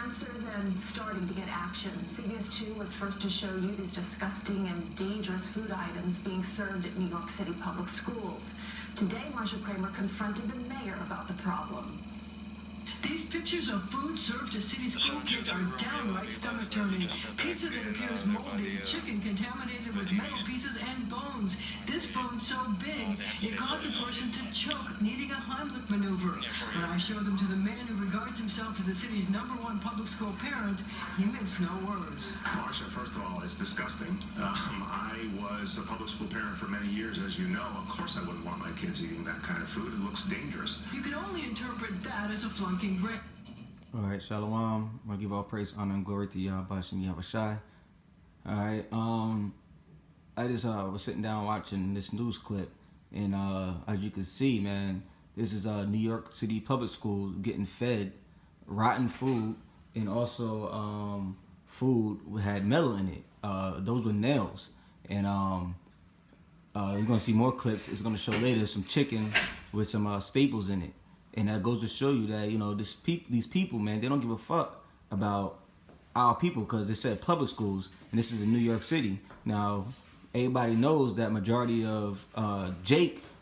answers and starting to get action. CBS 2 was first to show you these disgusting and dangerous food items being served at New York City public schools. Today, Marsha Kramer confronted the mayor about the problem. These pictures of food served to city school kids are downright stomach-turning. Pizza that appears moldy, chicken contaminated with metal pieces and bones. This bone so big, it caused a person to choke, needing a Heimlich maneuver. When I showed them to the man who regards himself as the city's #1 public school parent, he minced no words. Marsha, first of all, it's disgusting. I was a public school parent for many years, as you know. Of course I wouldn't want my kids eating that kind of food. It looks dangerous. You can only interpret that as a flunking grade. All right, Shalom. I'm gonna give all praise, honor, and glory to Yahweh Bashem Yahushai. All right, I just was sitting down watching this news clip, and as you can see, man, this is New York City public school getting fed rotten food, and also food had metal in it. Those were nails, and you're gonna see more clips. It's gonna show later some chicken with some staples in it. And that goes to show you that, you know, these people, man, they don't give a fuck about our people, because they said public schools, and this is in New York City. Now, everybody knows that majority of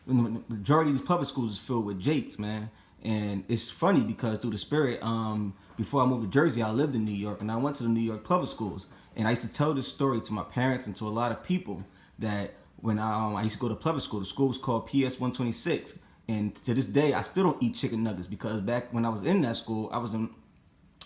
majority of these public schools is filled with Jakes, man. And it's funny because through the spirit, before I moved to Jersey, I lived in New York, and I went to the New York public schools. And I used to tell this story to my parents and to a lot of people that when I used to go to public school, the school was called PS 126. And to this day, I still don't eat chicken nuggets, because back when I was in that school, I was in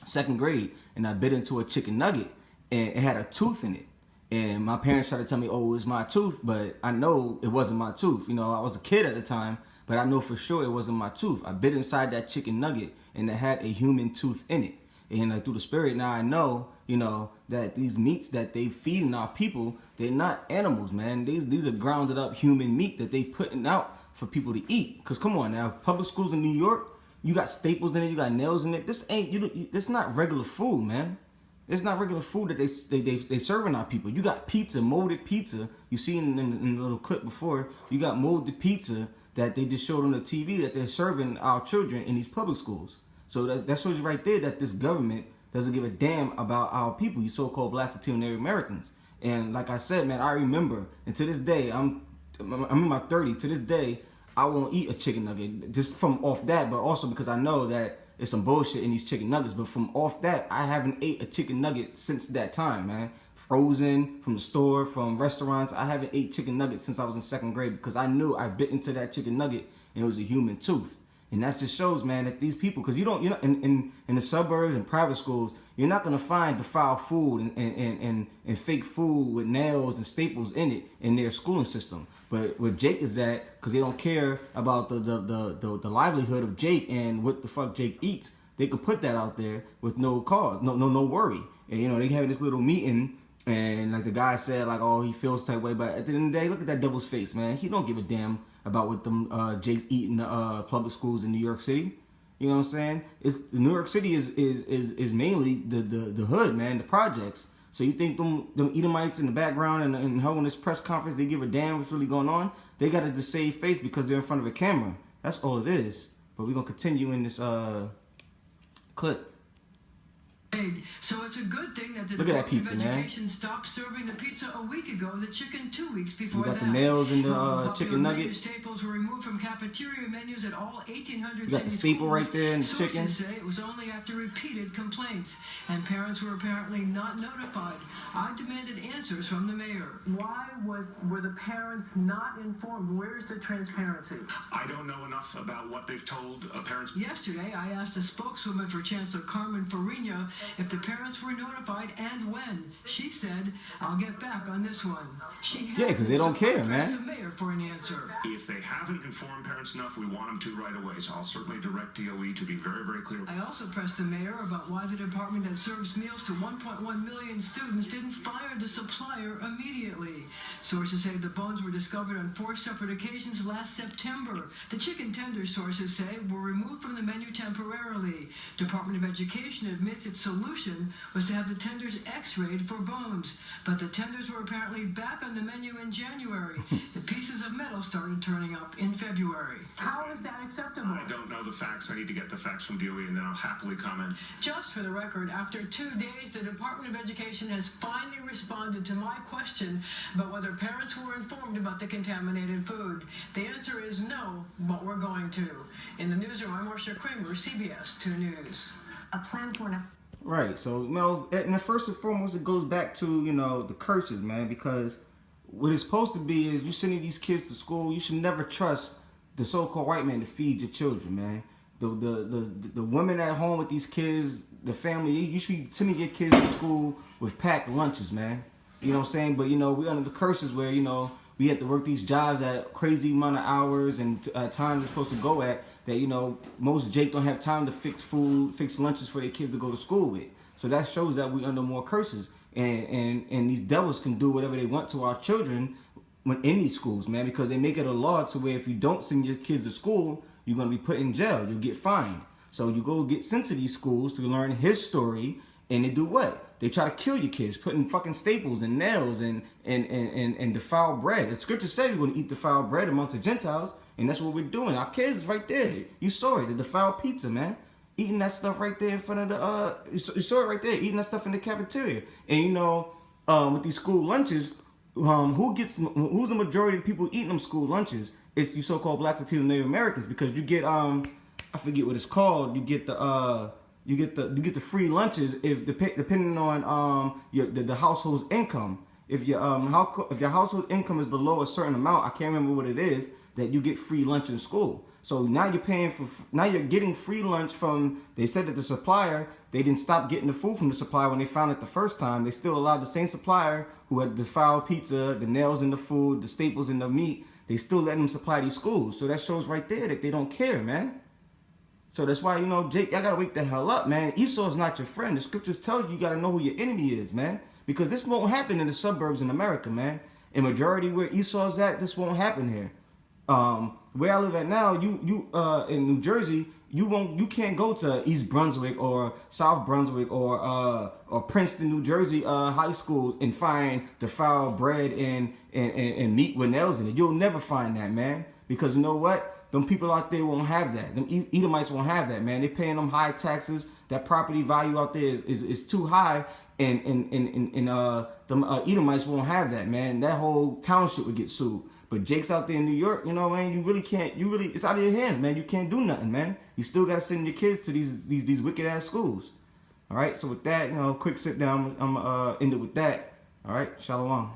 2nd grade, and I bit into a chicken nugget, and it had a tooth in it. And my parents tried to tell me, oh, it was my tooth, but I know it wasn't my tooth. You know, I was a kid at the time, but I know for sure it wasn't my tooth. I bit inside that chicken nugget, and it had a human tooth in it. And like through the spirit, now I know, you know, that these meats that they feeding our people, they're not animals, man. These are grounded up human meat that they putting out for people to eat. Because come on now, public schools in New York, you got staples in it, you got nails in it. This ain't, this not regular food, man. It's not regular food that they serving our people. You got pizza, molded pizza. You seen in the little clip before, you got molded pizza that they just showed on the TV that they're serving our children in these public schools. So that shows you right there that this government doesn't give a damn about our people, you so-called Black Latino Native Americans. And like I said, man, I remember, and to this day, I'm in my 30s. To this day, I won't eat a chicken nugget just from off that, but also because I know that there's some bullshit in these chicken nuggets. But from off that, I haven't ate a chicken nugget since that time, man. Frozen, from the store, from restaurants. I haven't ate chicken nuggets since I was in 2nd grade, because I knew I bit into that chicken nugget and it was a human tooth. And that just shows, man, that these people, because you know, in the suburbs and private schools, you're not gonna find defiled food and fake food with nails and staples in it in their schooling system. But where Jake is at, because they don't care about the livelihood of Jake and what the fuck Jake eats, they could put that out there with no cause, no worry. And you know, they having this little meeting, and like the guy said, like, oh, he feels type way, but at the end of the day, look at that devil's face, man. He don't give a damn about what them Jakes eat in the public schools in New York City. You know what I'm saying? New York City is mainly the hood, man, the projects. So you think them Edomites in the background and holding this press conference, they give a damn what's really going on? They got to just save face because they're in front of a camera. That's all it is. But we're gonna continue in this clip. So it's a good thing that the Look at that Department pizza, of man. Education stopped serving the pizza a week ago, the chicken 2 weeks before You that. got the nails in the chicken nugget. Menu staples were removed from cafeteria menus at all 1,800 You got the staple right there in the chicken. Sources say it was only after repeated complaints, and parents were apparently not notified. I demanded answers from the mayor. Why were the parents not informed? Where's the transparency? I don't know enough about what they've told parents. Yesterday, I asked a spokeswoman for Chancellor Carmen Farina if the parents were notified and when. She said, I'll get back on this one. Yeah, because they don't care, man. The mayor for an answer. If they haven't informed parents enough, we want them to right away. So I'll certainly direct DOE to be very, very clear. I also pressed the mayor about why the department that serves meals to 1.1 million students didn't fire the supplier immediately. Sources say the bones were discovered on 4 separate occasions last September. The chicken tenders, sources say, were removed from the menu temporarily. Department of Education admits its solution was to have the tenders x-rayed for bones, but the tenders were apparently back on the menu in January. The pieces of metal started turning up in February. How is that acceptable? I don't know the facts. I need to get the facts from DOE, and then I'll happily comment. Just for the record, after 2 days, the Department of Education has finally responded to my question about whether parents were informed about the contaminated food. The answer is no, but we're going to. In the newsroom, I'm Marcia Kramer, CBS 2 News. A plan for an Right. So, you know, and first and foremost, it goes back to, you know, the curses, man, because what it's supposed to be is you sending these kids to school, you should never trust the so-called white man to feed your children, man. The women at home with these kids, the family, you should be sending your kids to school with packed lunches, man. You know what I'm saying? But, you know, we're under the curses where, you know, we have to work these jobs at crazy amount of hours and times we're supposed to go at that, you know, most Jake don't have time to fix food, fix lunches for their kids to go to school with. So that shows that we're under more curses. And these devils can do whatever they want to our children in these schools, man, because they make it a law to where if you don't send your kids to school, you're going to be put in jail. You'll get fined. So you go get sent to these schools to learn his story, and they do what? They try to kill your kids, putting fucking staples and nails and defiled bread. The scripture said you're going to eat defiled bread amongst the Gentiles, and that's what we're doing. Our kids right there. You saw it, the defiled pizza, man. Eating that stuff right there in front of the, you saw it right there, eating that stuff in the cafeteria. And you know, with these school lunches, who's the majority of the people eating them school lunches? It's you so-called Black Latino Native Americans, because you get, I forget what it's called, you get the free lunches if depending on the household's income. If your household income is below a certain amount, I can't remember what it is, that you get free lunch in school. So now you're getting free lunch from, they said that the supplier, they didn't stop getting the food from the supplier when they found it the first time. They still allowed the same supplier who had the defiled pizza, the nails in the food, the staples in the meat, they still letting them supply these schools. So that shows right there that they don't care, man. So that's why, you know, Jake, I gotta wake the hell up, man. Esau is not your friend. The scriptures tells you gotta know who your enemy is, man. Because this won't happen in the suburbs in America, man. In majority where Esau's at, this won't happen here. Where I live at now, you in New Jersey, you can't go to East Brunswick or South Brunswick or Princeton, New Jersey high school and find defiled bread and meat with nails in it. You'll never find that, man. Because you know what? Them people out there won't have that. Them Edomites won't have that, man. They're paying them high taxes. That property value out there is too high, and them Edomites won't have that, man. That whole township would get sued. But Jake's out there in New York, you know, man, you really can't, it's out of your hands, man. You can't do nothing, man. You still got to send your kids to these wicked ass schools. All right, so with that, you know, quick sit down, I'm end it with that. All right, shalom.